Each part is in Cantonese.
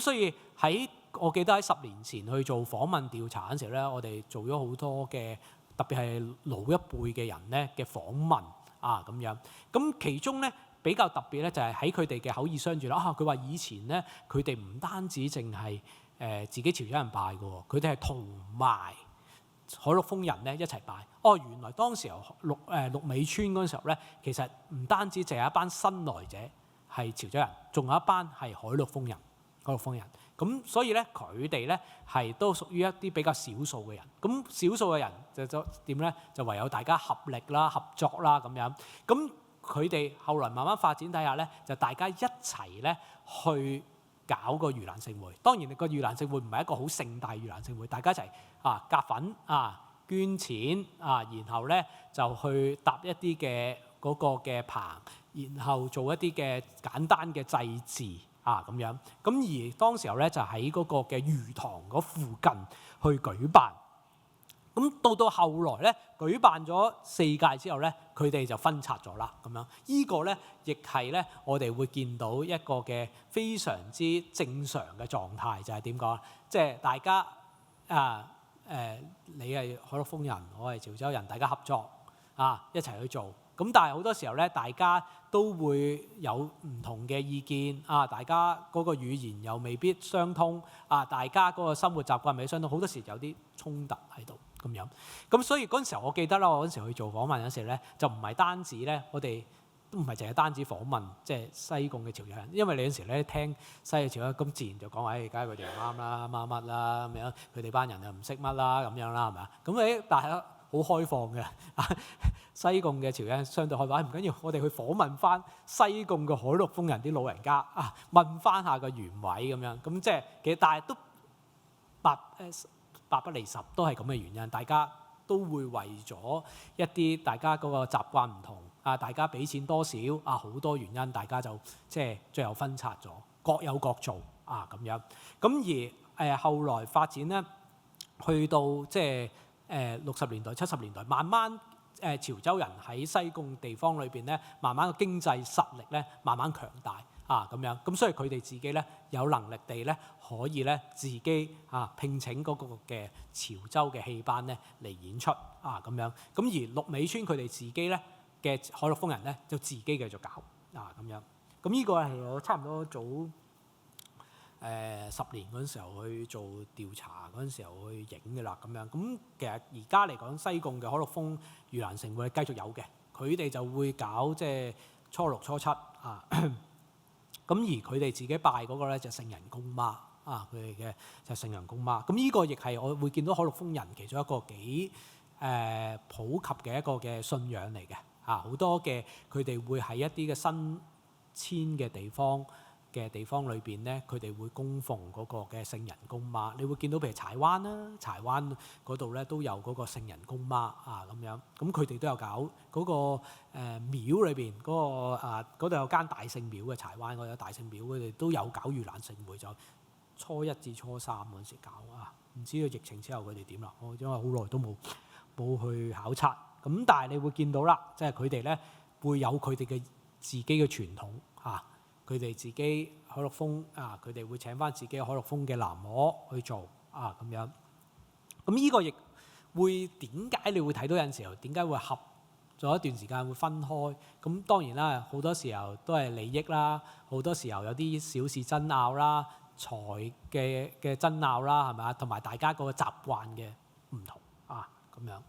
所以我記得喺10年前去做訪問調查嗰陣時咧，我哋做咗好多嘅，特別係老一輩嘅人咧嘅訪問咁樣。咁其中咧比較特別咧就係喺佢哋嘅口耳相傳啦。佢話以前咧佢哋唔單止淨係自己潮州人拜嘅喎，佢哋係同埋海陸豐人咧一齊拜。原來當時候鹿尾村嗰陣時候咧，其實唔單止淨係一班新來者係潮州人，仲有一班係海陸豐人。咁所以咧，佢哋咧係都屬於一啲比較少數嘅人。咁少數嘅人就點咧？就唯有大家合力啦、合作啦咁樣。咁佢哋後來慢慢發展底下咧，就大家一齊咧去搞個盂蘭勝會。當然個盂蘭勝會唔係一個好盛大盂蘭勝會，大家一齊夾份捐錢然後咧就去搭一啲嘅嗰個嘅棚，然後做一啲嘅簡單嘅祭祀。咁樣，咁而當時候咧就喺嗰個嘅魚塘嗰附近去舉辦。咁到後來咧舉辦咗4屆之後咧，佢哋就分拆咗啦。咁樣，呢個咧亦係咧我哋會見到一個嘅非常之正常嘅狀態，就係點講？即係大家你係海陸豐人，我係潮州人，大家合作一齊去做。咁但係好多時候咧，大家都會有唔同嘅意見大家嗰個語言又未必相通大家嗰個生活習慣未必相通，好多時有啲衝突喺度咁樣。咁所以嗰陣時候，我記得啦，我嗰陣時去做訪問嗰時咧，就唔係單止咧，我哋都唔係淨係單止訪問即係西貢嘅潮州人，因為你有陣時咧聽西嘅潮州人咁自然就講話，梗係佢哋唔啱啦，乜啦咁樣，佢哋班人又唔識乜啦咁樣啦，係咪啊？咁但係好開放嘅西貢嘅潮人相對開放，唔緊要，我哋去訪問翻西貢嘅海陸豐人啲老人家問翻下個原委咁樣，咁即係其實但係都百不離十，都係咁嘅原因，大家都會為咗一啲大家嗰個習慣唔同大家俾錢多少好多原因，大家就即係最後分拆咗，各有各做咁樣。咁而後來發展咧，去到即係60年代、70年代，慢慢潮州人喺西貢地方裏邊咧，慢慢個經濟實力咧慢慢強大咁樣，咁所以佢哋自己咧有能力地咧可以咧自己聘請嗰個嘅潮州嘅戲班咧嚟演出咁樣，咁而鹿尾村佢哋自己咧嘅海陸豐人咧就自己繼續搞咁樣，咁呢個係我差唔多早10年嗰陣時候去做調查嗰陣時候去影嘅啦，咁樣。咁其實而家嚟講，西貢嘅海陸豐盂蘭勝會繼續有嘅，佢哋就會搞即係初6、初7咁而佢哋自己拜嗰個咧就聖人公媽佢哋嘅就聖人公媽。咁呢個亦係我會見到海陸豐人其中一個幾普及嘅一個嘅信仰嚟嘅好多嘅佢哋會喺一啲嘅新遷嘅地方裏邊咧，佢哋會供奉嗰個嘅聖人公媽。你會見到譬如柴灣啦，柴灣嗰度咧都有嗰個聖人公媽咁樣。咁佢哋都有搞嗰個廟裏邊嗰度有間大聖廟嘅，柴灣嗰個大聖廟，佢哋都有搞盂蘭勝會，就初1至初3嗰陣時搞唔知個疫情之後佢哋點啦？我因為好耐都冇去考察。咁但係你會見到啦，即係佢哋咧會有佢哋嘅自己嘅傳統佢哋自己海陸豐佢哋會請翻自己海陸豐嘅喃嘸去做咁樣。咁呢個亦會點解你會睇到有陣時候點解會合咗一段時間會分開？咁當然啦，好多時候都係利益啦，好多時候有啲小事爭拗啦、財嘅爭拗啦，係咪啊？同埋大家嗰個習慣嘅唔同咁樣。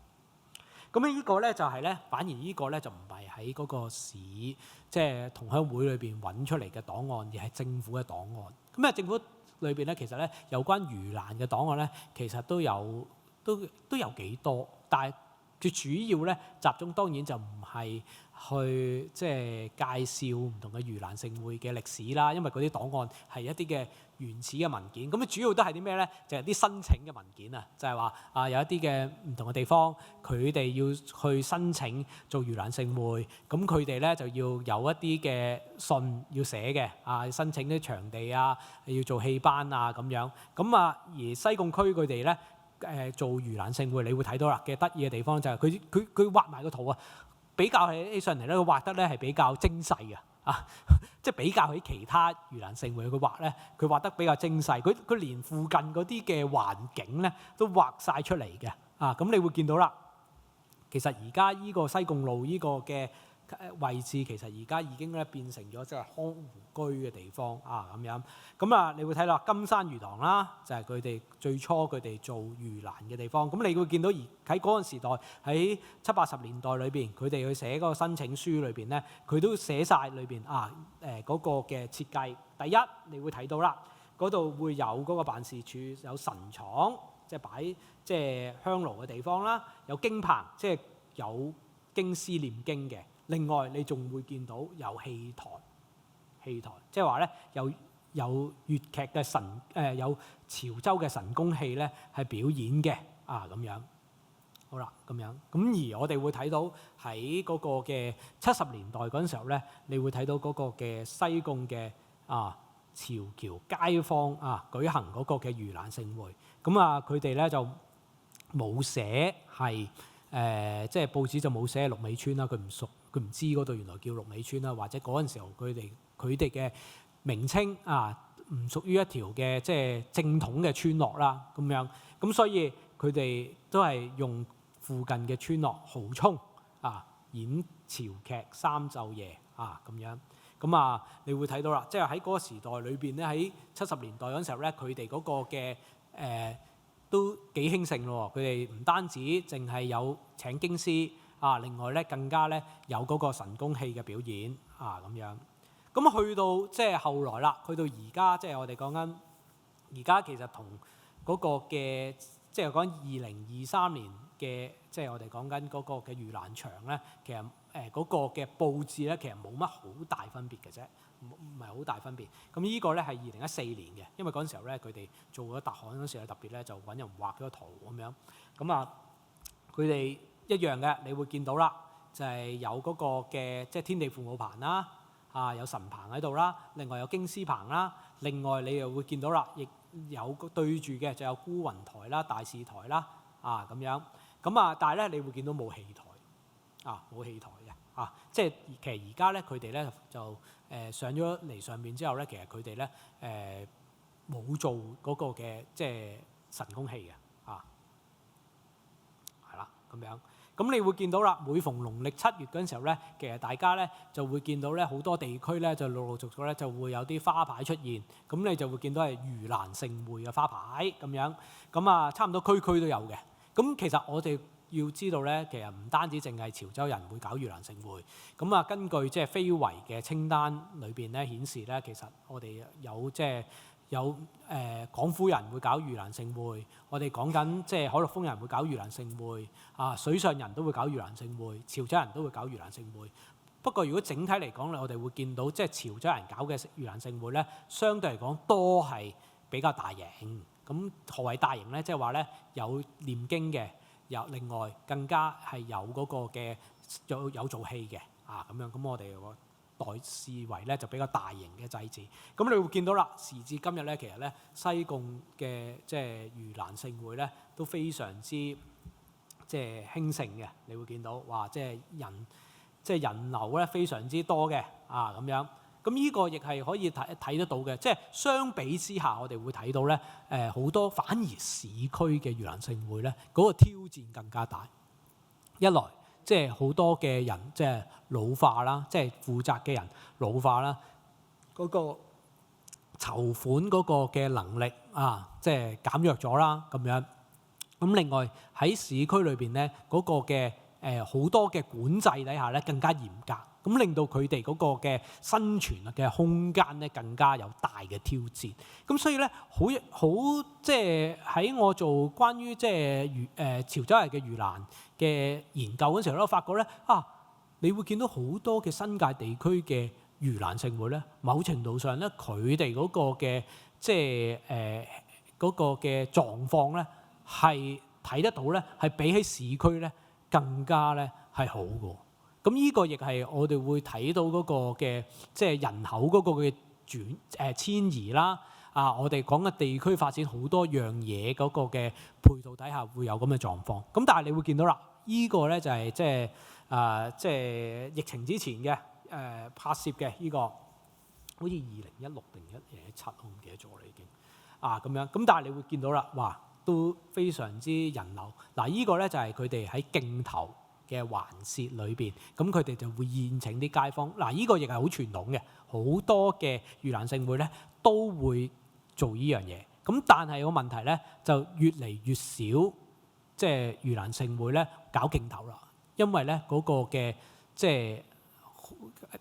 咁呢個咧就係咧，反而呢個咧就唔係喺嗰個市即係同鄉會裏邊揾出嚟嘅檔案，而係政府嘅檔案。咁政府裏邊咧，其實咧有關盂蘭嘅檔案咧，其實都有幾多，但係最主要咧集中當然就唔係去即係介紹唔同嘅盂蘭勝會嘅歷史啦，因為嗰啲檔案係一啲嘅原始嘅文件。咁主要都係啲咩咧？就係啲申請嘅文件就係話有一啲嘅唔同嘅地方，佢哋要去申請做盂蘭勝會，咁佢哋咧就要有一啲嘅信要寫嘅申請啲場地要做戲班咁樣。咁而西貢區佢哋咧做盂蘭勝會，你會睇到啦嘅得意嘅地方就係佢畫埋個圖比較起上嚟咧，佢畫得咧係比較精細嘅啊，即係比較起其他盂蘭勝會佢畫咧，佢畫得比較精細，佢連附近嗰啲嘅環境咧都畫晒出嚟嘅。咁你會見到啦，其實而家依個西貢路依個嘅位置，其實而家已經咧變成咗即係康湖居嘅地方咁樣。咁你會睇到金山魚塘啦，就係佢哋最初佢哋做盂蘭嘅地方。咁你會見到喺嗰陣時代，喺70、80年代裏邊，佢哋去寫嗰個申請書裏邊咧，佢都寫晒裏邊嗰個嘅設計。第一，你會睇到啦，嗰度會有嗰個辦事處，有神床，即係擺即係香爐嘅地方啦，有經棚，即係有經師念經嘅。另外，你仲會見到有戲台，即係話咧有粵劇嘅有潮州嘅神功戲咧係表演嘅咁樣。好啦，咁樣咁而我哋會睇到喺嗰個嘅70年代嗰陣時候咧，你會睇到嗰個嘅西貢嘅潮僑街坊舉行嗰個嘅盂蘭勝會。咁佢哋咧就冇寫係即係報紙就冇寫鹿尾村啦，佢唔知嗰度原來叫鹿尾村啦，或者嗰陣時候佢哋嘅名稱唔屬於一條嘅即係正統嘅村落啦咁樣。咁所以佢哋都係用附近嘅村落蠔涌演潮劇三晝夜咁樣。咁你會睇到啦，即係喺嗰個時代裏邊咧，喺70年代嗰陣時候咧，佢哋嗰個嘅都幾興盛咯。佢哋唔單止淨係有請經師另外咧更加咧有嗰個神功戲嘅表演咁樣。咁去到即係後來啦，去到而家即係我哋講緊而家其實同嗰個嘅即係講2023年嘅即係我哋講緊嗰個嘅盂蘭場咧，其實嗰個嘅佈置咧其實冇乜好大分別嘅啫，唔係好大分別。咁呢個咧係2014年嘅，因為嗰陣時候咧佢哋做咗特刊嗰時候特別咧就揾人畫咗個圖咁樣。咁佢哋一樣嘅，你會見到啦，就係有嗰個嘅即係天地父母棚啦，有神棚喺度啦，另外有經師棚啦，另外你又會見到啦，亦有對住嘅就有孤雲台啦、大士台啦咁樣。咁但係咧你會見到冇戲台冇戲台嘅即係其實而家咧佢哋咧就上咗嚟上面之後咧，其實佢哋咧冇做嗰個嘅即係神功戲嘅係啦咁樣。咁你會見到啦，每逢農曆7月嗰陣時候咧，其實大家咧就會見到咧好多地區咧就陸陸續續咧就會有啲花牌出現，咁你就會見到係盂蘭勝會嘅花牌咁樣。咁差唔多區區都有嘅。咁其實我哋要知道咧，其實唔單止淨係潮州人會搞盂蘭勝會。咁根據即係非遺嘅清單裏邊咧顯示咧，其實我哋有即係有廣府人會搞盂蘭勝會，我哋講緊即係海陸豐人會搞盂蘭勝會，水上人都會搞盂蘭勝會，潮州人都會搞盂蘭勝會。不過如果整體嚟講咧，我哋會見到即係潮州人搞嘅盂蘭勝會咧，相對嚟講多係比較大型。咁何謂大型咧？即係話咧有念經嘅，有另外更加係有嗰個嘅有做戲嘅咁樣。咁我哋代視為咧就比較大型嘅祭祀。咁你會見到啦，時至今日咧，其實咧西貢嘅即係盂蘭勝會咧都非常之即係興盛嘅。你會見到哇，即係人流咧非常之多嘅咁樣。咁呢個亦係可以睇得到嘅，即係相比之下，我哋會睇到咧好多反而市區嘅盂蘭勝會咧嗰個挑戰更加大。一來即係好多嘅人即係老化啦，即係負責嘅人老化啦，嗰個籌款嗰個嘅能力即係減弱咗啦咁樣。咁另外喺市區裏邊咧嗰個嘅好多嘅管制底下咧更加嚴格。咁令到佢哋嗰個嘅生存嘅空間咧更加有大嘅挑戰。咁所以咧好即係喺我做關於即係潮州人嘅盂蘭嘅研究嗰時候咧，我發覺咧你會見到好多嘅新界地區嘅盂蘭勝會咧，某程度上咧佢哋嗰個嘅即係嗰個嘅狀況咧係睇得到咧，係比起市區咧更加咧係好嘅。咁呢個亦係我哋會睇到嗰個嘅即係人口嗰個嘅遷移啦。我哋講嘅地區發展好多樣嘢嗰個嘅配套底下會有咁嘅狀況。咁但係你會見到啦，呢個咧就係即係疫情之前嘅拍攝嘅呢個，好似2016定2017，我唔記得咗啦已經。咁樣，咁但係你會見到啦，哇，都非常之人流。嗱，呢個咧就係佢哋喺競投嘅環節裏邊，咁佢哋就會宴請啲街坊。嗱，呢個亦係好傳統嘅，好多嘅盂蘭勝會咧都會做呢樣嘢。咁但係個問題咧就越嚟越少，即係盂蘭勝會咧搞競投啦，因為咧嗰個嘅即係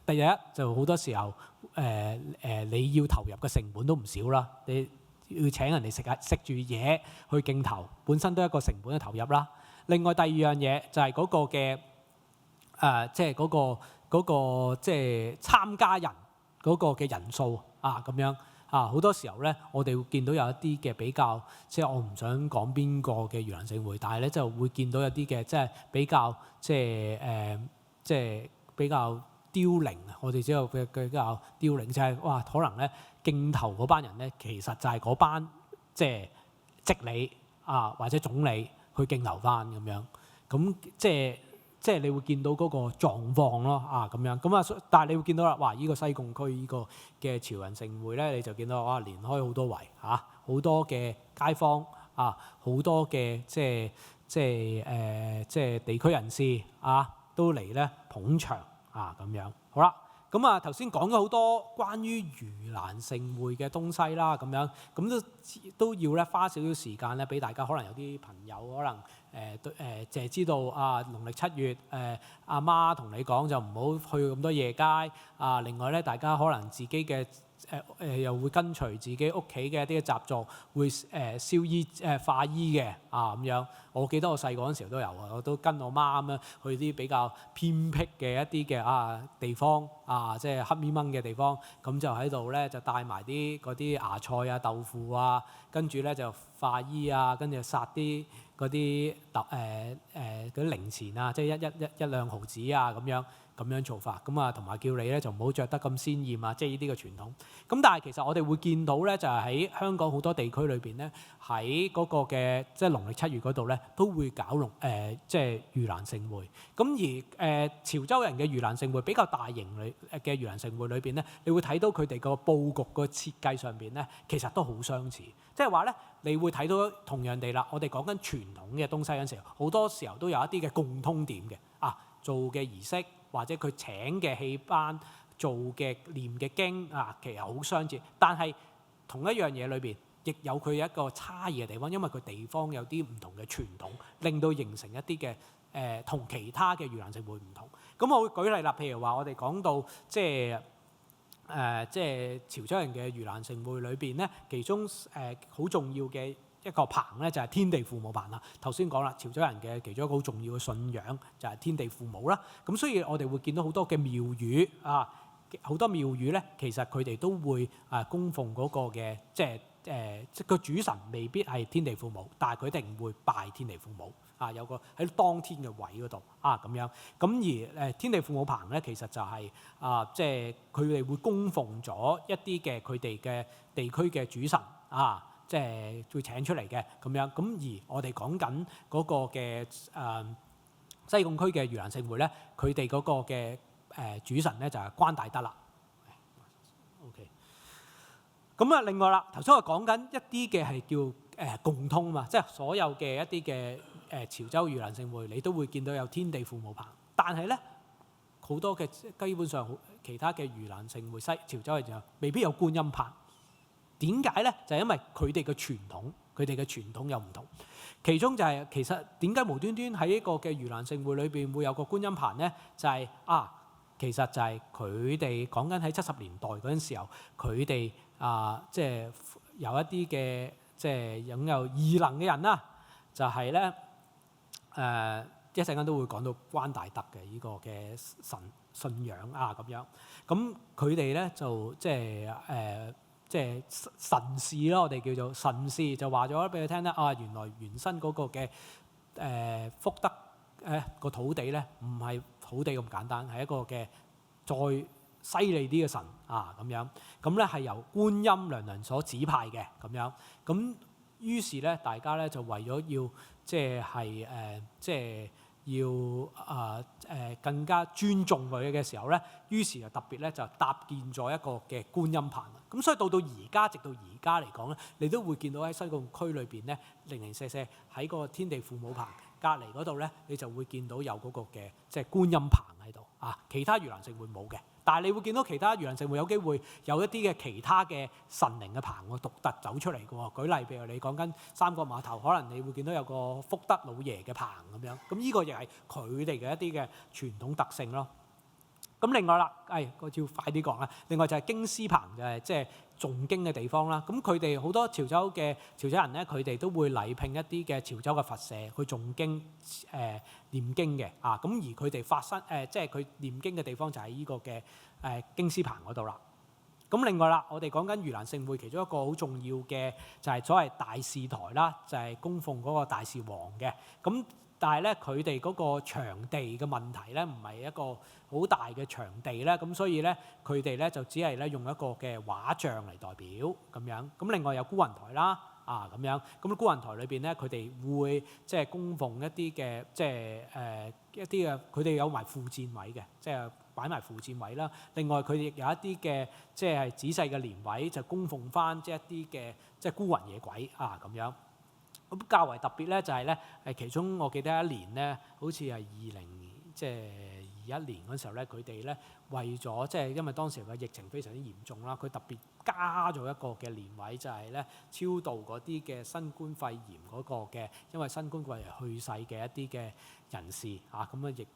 第一就好多時候你要投入嘅成本都唔少啦，你要請人哋食住嘢去競投，本身都係一個成本嘅投入啦。另外第二樣嘢就係嗰個嘅即係嗰個即係參加人嗰個嘅人數咁樣好多時候咧，我哋會見到有一啲嘅比較，即係我唔想講邊個嘅盂蘭勝會，但係咧就會見到有啲嘅即係比較即係比較凋零啊！我哋知道嘅比較凋零，就係哇，可能咧競投嗰班人咧，其實就係嗰班即係職理或者總理去競投翻咁樣，咁即係你會見到嗰個狀況咯咁樣，咁但係你會見到啦，哇！依個西貢區依個嘅潮人盛會咧，你就見到哇，連開好多圍好多嘅街坊好多嘅即係地區人士都嚟咧捧場咁樣。好啦，咁頭先講咗好多關於盂蘭勝會嘅東西啦，咁樣咁都要咧花少少時間咧，俾大家可能有啲朋友可能淨係知道農曆7月阿媽同你講就唔好去咁多夜街另外咧大家可能自己嘅又會跟隨自己屋企嘅一啲嘅習俗，會燒衣化衣嘅咁樣。我記得我細個嗰陣時候都有我都跟我媽咁樣去啲比較偏僻嘅一啲嘅地方即係黑咪掹嘅地方，咁就喺度咧就帶埋啲嗰啲芽菜豆腐跟住咧就化衣跟住殺啲嗰啲嗰啲零錢即係一兩毫子咁樣做法，咁同埋叫你咧就唔好着得咁鮮豔即係呢啲嘅傳統。咁但係其實我哋會見到咧，就係喺香港好多地區裏邊咧，喺嗰個嘅即係農曆7月嗰度咧，都會搞即係盂蘭勝會。咁而潮州人嘅盂蘭勝會比較大型嘅盂蘭勝會裏邊咧，你會睇到佢哋個佈局個設計上邊咧，其實都好相似。即係話咧，你會睇到同樣地啦，我哋講緊傳統嘅東西嗰陣時候，好多時候都有一啲嘅共通點嘅做嘅儀式或者佢請嘅戲班做嘅念嘅經其實好相似，但係同一樣嘢裏邊亦有佢一個差異嘅地方，因為佢地方有啲唔同嘅傳統，令到形成一啲嘅同其他嘅盂蘭勝會唔同。咁我會舉例啦，譬如話我哋講到即係潮州人嘅盂蘭勝會裏邊咧，其中好重要嘅一個棚咧就係天地父母棚啦。頭先講啦，潮州人嘅其中一個好重要嘅信仰就係天地父母啦。咁所以我哋會見到好多嘅廟宇好多廟宇咧，其實佢哋都會供奉嗰個嘅即係個主神未必係天地父母，但係佢一定會拜天地父母有個喺當天嘅位嗰度咁樣。咁而天地父母棚咧，其實就係即係佢哋會供奉咗一啲嘅佢哋嘅地區嘅主神即係會請出嚟嘅咁樣。咁而我哋講緊嗰個嘅西貢區嘅盂蘭勝會咧，佢哋嗰個嘅主神咧就係關大德啦。OK。咁另外啦，頭先我講緊一啲嘅係叫共通嘛，即係所有嘅一啲嘅潮州盂蘭勝會，你都會見到有天地父母棚，但係咧好多嘅基本上其他嘅盂蘭勝會潮州嘅就未必有觀音棚。點解咧？就係因為佢哋嘅傳統又唔同。其中就係其實點解無端端喺一個嘅盂蘭勝會裏邊會有個觀音棚咧？就係其實就係佢哋講緊喺70年代嗰陣時候，佢哋即係有一啲嘅即係擁有異能嘅人啦，就係咧一陣間都會講到關大德嘅呢個嘅神信仰咁樣。咁佢哋咧就即係神事咯，我哋叫做神事，就話咗俾佢聽咧原來原生嗰個嘅福德個土地咧，唔係土地咁簡單，係一個嘅再犀利啲嘅神咁樣。咁咧係由觀音娘娘所指派嘅咁樣。咁於是咧，大家咧就為咗要即係更加尊重佢嘅時候咧，於是就特別咧就搭建咗一個嘅觀音棚。咁所以到而家，直到而家嚟講咧，你都會見到喺西貢區裏邊咧，零零舍舍喺個天地父母棚隔離嗰度咧，你就會見到有嗰個嘅即係觀音棚喺度啊。其他盂蘭勝會冇嘅，但係你會見到其他盂蘭勝會有機會有一啲嘅其他嘅神靈嘅棚喎，獨特走出嚟嘅喎。舉例譬如你講緊三角碼頭，可能你會見到有個福德老爺嘅棚咁樣，咁呢個亦係佢哋嘅一啲嘅傳統特性咯。咁另外啦，我要快啲講啦。另外就係經師棚，就係即係誦經嘅地方啦。咁佢哋好多潮州人咧，佢哋都會禮聘一啲嘅潮州嘅佛社去誦經、念經嘅啊。咁而佢哋發生即係佢念經嘅地方就喺呢個嘅經師棚嗰度啦。咁另外啦，我哋講緊盂蘭勝會其中一個好重要嘅就係所謂大士台啦，就係供奉嗰個大士王嘅。咁但係咧，佢哋嗰個場地嘅問題咧，唔係一個好大嘅場地咧，咁所以咧，佢哋咧就只係咧用一個嘅畫像嚟代表咁樣。咁另外有孤雲台啦，咁樣。咁孤雲台裏邊咧，佢哋會即係供奉一啲嘅即係一啲嘅，佢哋有埋附薦位嘅，即係擺埋附薦位啦。另外佢哋亦有一啲嘅即係仔細嘅蓮位，就供奉翻即係一啲嘅即係孤魂野鬼咁樣。咁較為特別咧，就係咧其中我記得一年咧，好似係2021年嗰時候咧，佢哋咧為咗即係因為當時嘅疫情非常之嚴重啦，佢特別加咗一個嘅年位，就係咧超度嗰啲嘅新冠肺炎嗰個嘅，因為新冠肺炎去世嘅一啲嘅人士咁亦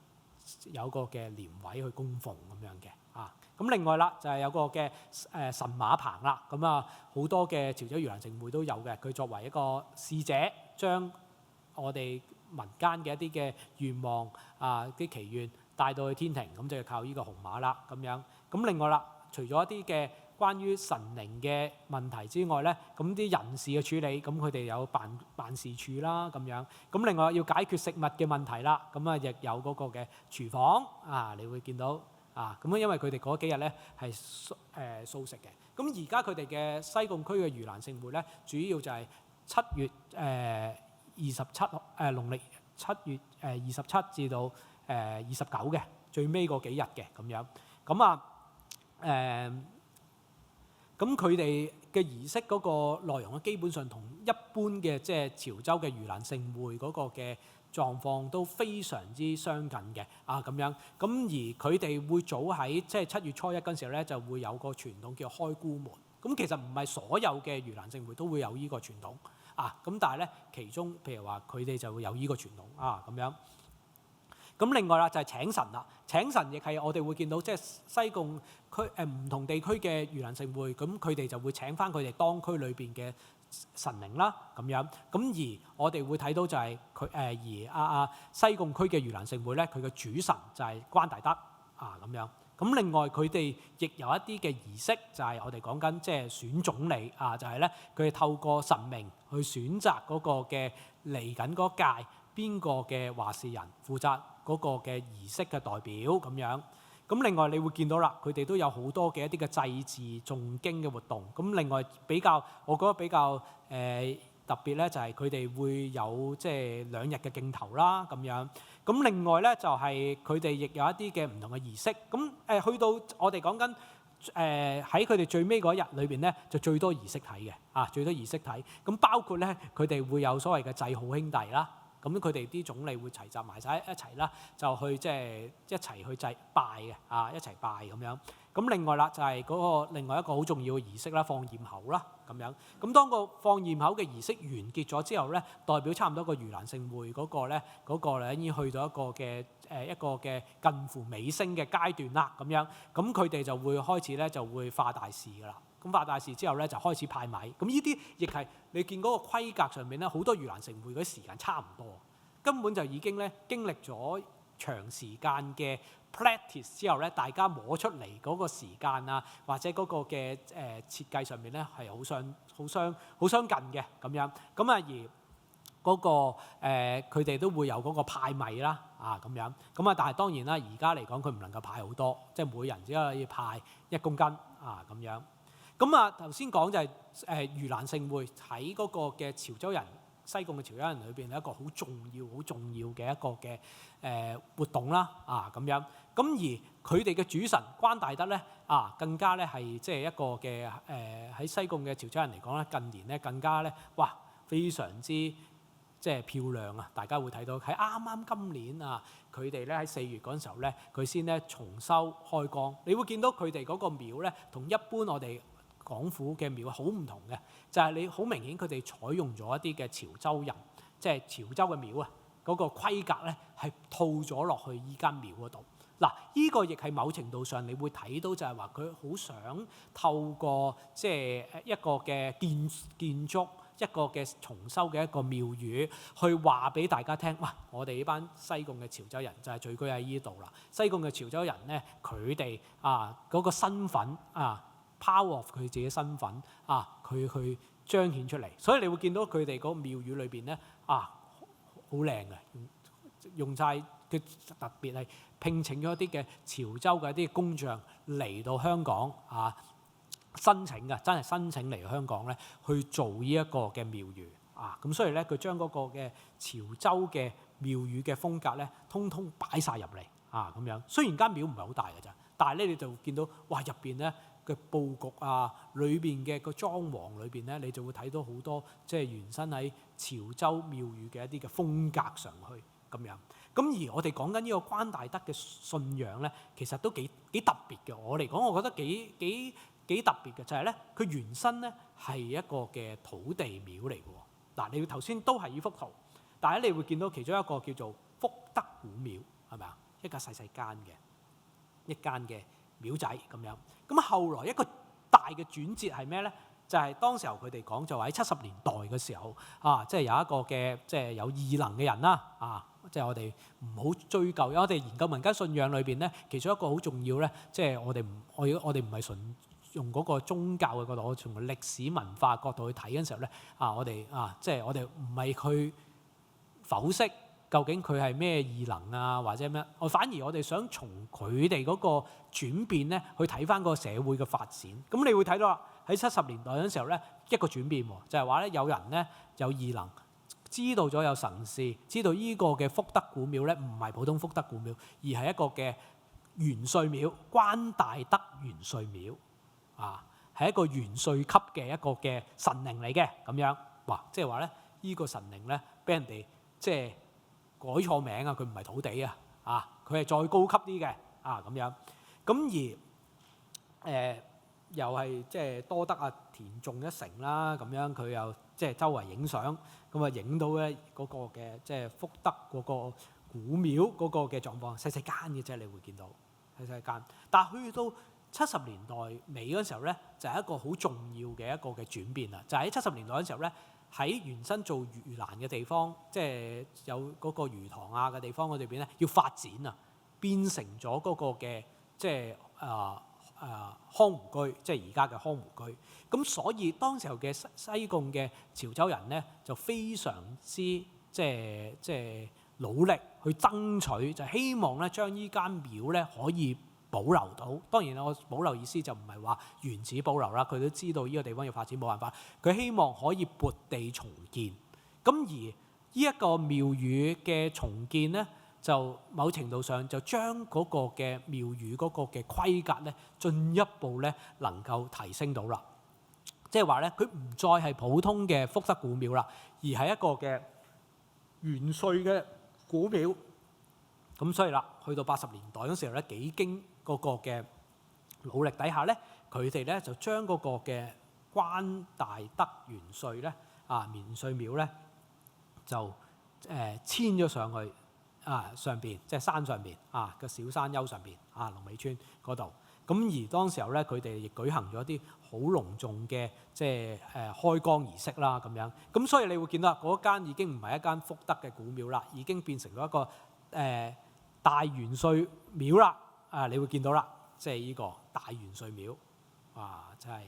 有個嘅年位去供奉咁樣嘅咁另外啦，就係有個嘅神馬棚啦，咁好多嘅潮州盂蘭勝會都有嘅。佢作為一個使者，將我哋民間嘅一啲嘅願望啲祈願帶到去天庭，咁就靠呢個紅馬啦咁樣。咁另外啦，除咗一啲嘅關於神靈嘅問題之外咧，咁啲人事嘅處理，咁佢哋有辦事處啦咁樣。咁另外要解決食物嘅問題啦，咁亦有嗰個嘅廚房你會見到。咁因為佢哋嗰幾日咧係素食嘅。咁而家佢哋嘅西貢區嘅盂蘭勝會咧，主要就係7月27農曆7月27至到29嘅最尾嗰幾日嘅咁樣。咁佢哋嘅儀式嗰個內容咧，基本上同一般嘅即係潮州嘅盂蘭勝會嗰個嘅狀況都非常之相近嘅咁樣。咁而佢哋會早喺即係7月初1嗰陣時候咧，就會有個傳統叫開孤門。咁其實唔係所有嘅盂蘭勝會都會有呢個傳統咁但係咧，其中譬如話佢哋就會有呢個傳統咁樣。咁另外啦，就係請神啦。請神亦係我哋會見到，即係西貢區唔同地區嘅盂蘭勝會，咁佢哋就會請翻佢哋當區裏邊嘅神靈啦，咁樣。咁而我哋會睇到就係佢而西貢區嘅盂蘭勝會咧，佢嘅主神就係關大德咁樣。咁另外佢哋亦有一啲嘅儀式，就係我哋講緊即係選總理就係咧佢哋透過神明去選擇嗰個嘅嚟緊嗰屆邊個嘅話事人負責嗰個嘅儀式嘅代表咁樣。咁另外你會見到啦，佢哋都有好多嘅一啲嘅祭祀誦經嘅活動。咁另外我覺得比較特別咧，就係佢哋會有即係2日嘅競投啦咁樣。咁另外咧就係佢哋亦有一啲嘅唔同嘅儀式。咁去到我哋講緊喺佢哋最尾嗰日裏邊咧，就最多儀式睇嘅最多儀式睇。咁包括咧佢哋會有所謂嘅祭好兄弟啦。咁佢哋啲總理會齊集埋晒一齊啦，就去即係一齊去祭拜嘅一齊拜咁樣。咁另外啦，就係嗰個另外一個好重要嘅儀式啦，放焰口啦咁樣。咁當個放焰口嘅儀式完結咗之後咧，代表差唔多個盂蘭勝會嗰個咧已經去到一個嘅近乎尾聲嘅階段啦咁樣。咁佢哋就會開始咧就會化大事㗎啦。咁化大事之後咧，就開始派米。咁呢啲亦係你見嗰個規格上面咧，好多盂蘭勝會嗰啲時間差唔多，根本就已經咧經歷咗長時間嘅 practice 之後咧，大家摸出嚟嗰個時間或者嗰個嘅設計上面咧係好相近嘅咁樣。咁而嗰個佢哋都會有嗰個派米啦咁樣。咁但係當然啦，而家嚟講佢唔能夠派好多，即係每人只可以派1公斤咁樣。咁頭先講就係盂蘭勝會喺嗰個嘅潮州人西貢嘅潮州人裏邊一個好重要嘅一個嘅活動啦咁樣。咁而佢哋嘅主神關大德咧更加咧係即係一個嘅喺西貢嘅潮州人嚟講咧，近年咧更加咧非常之即係漂亮啊！大家會睇到喺啱今年佢哋咧喺4月嗰陣時候咧，佢先咧重修開光。你會見到佢哋嗰個廟咧，同一般我哋港府嘅廟好唔同嘅，就係你好明顯佢哋採用咗一啲嘅潮州人，即係潮州嘅廟嗰個規格咧係套咗落去依間廟嗰度。嗱，呢個亦係某程度上你會睇到就係話佢好想透過即係一個嘅建築。一個嘅重修嘅一個廟宇，去話俾大家聽，我哋呢班西貢嘅潮州人就係聚居喺呢度啦。西貢嘅潮州人咧，佢哋嗰個身份power of 佢自己身份佢去彰顯出嚟。所以你會見到佢哋嗰個廟宇裏邊咧好靚嘅，用晒佢特別係聘請咗一啲嘅潮州嘅一啲工匠嚟到香港申請嘅，真係申請嚟香港咧去做呢一個嘅廟宇咁所以咧佢將嗰個嘅潮州嘅廟宇嘅風格咧，通通擺晒入嚟咁樣。雖然間廟唔係好大嘅咋，但係咧你就見到入邊咧嘅佈局裏邊嘅個裝潢裏邊咧，你就會睇到好多即係原生喺潮州廟宇嘅一啲嘅風格上去咁樣。咁而我哋講緊呢個關大德嘅信仰咧，其實都幾特別嘅。我嚟講，我覺得幾特別嘅就係咧，佢原身咧係一個嘅土地廟嚟嘅喎。嗱，你頭先都係呢幅圖，但係你會見到其中一個叫做福德古廟，係咪啊？一間細間嘅廟仔咁樣。咁後來一個大嘅轉折係咩咧？就係當時候佢哋講就話喺70年代嘅時候即係有一個嘅即係有異能嘅人啦即係我哋唔好追究，因為我哋研究民間信仰裏邊咧，其中一個好重要咧，即係我哋唔係純用嗰個宗教嘅角度，我從歷史文化角度去睇嘅時候咧，我哋即係我哋唔係去剖析究竟佢係咩異能或者咩，反而我哋想從佢哋嗰個轉變咧，去睇翻個社會嘅發展。咁你會睇到喺70年代嗰陣時候咧，一個轉變就係話咧，有人咧有異能，知道咗有神事，知道呢個嘅福德古廟咧唔係普通福德古廟，而係一個嘅元帥廟，關大德元帥廟係一個元帥級嘅一個嘅神靈嚟嘅咁樣。即係話咧，呢個神靈咧俾人哋即係改錯名佢唔係土地佢係再高級啲嘅咁樣。咁而又係即係多得田仲一成啦咁樣，佢又即係周圍影相，咁影到咧嗰個嘅即係福德嗰個古廟嗰個嘅狀況，細間嘅啫，你會見到細間。但係去到70年代尾嗰時候咧，就係一個好重要嘅一個嘅轉變啦。就喺70年代嗰時候咧，喺原身做魚欄嘅地方，即係有嗰個魚塘嘅地方嗰邊咧，要發展變成咗嗰個嘅即係康湖居，即係而家嘅康湖居。咁所以當時候嘅西貢嘅潮州人咧，就非常之即係努力去爭取，就希望咧將呢間廟咧可以保留到。當然我保留意思就唔係話原址保留啦，佢都知道呢個地方要發展冇辦法，佢希望可以撥地重建。咁而呢一個廟宇嘅重建咧，就某程度上就將嗰個嘅廟宇嗰個嘅規格咧，進一步咧能夠提升到啦。即係話咧，佢唔再係普通嘅福德古廟啦，而係一個嘅元帥嘅古廟。咁所以啦，去到80年代嗰時候咧，幾經嗰個嘅努力底下咧，佢哋咧就將嗰個嘅關大德元帥咧元帥廟咧就遷咗上去上邊，即係山上邊個小山丘上邊龍尾村嗰度。咁而當時候咧，佢哋亦舉行咗啲好隆重嘅即係開光儀式啦咁樣。咁所以你會見到嗰間已經唔係一間福德嘅古廟啦，已經變成咗一個大元帥廟啦。你會見到啦，即係呢個大元帥廟真係。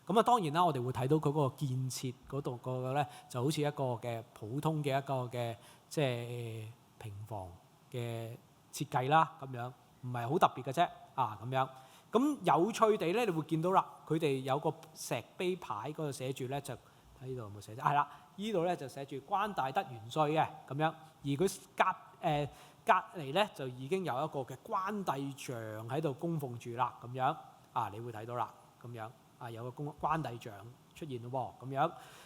咁當然啦，我哋會睇到佢嗰個建設嗰度個咧，就好似一個嘅普通嘅一個嘅即係平房嘅設計啦咁樣，唔係好特別嘅啫咁樣。咁有趣地咧，你會見到啦，佢哋有個石碑牌嗰度寫住咧，就喺呢度有冇寫啫？係啦，呢度咧就寫住關大德元帥嘅咁樣，而佢隔離咧就已經有一個嘅關帝像喺度供奉住啦，咁樣你會睇到啦，咁樣有個關帝像出現咯喎，咁樣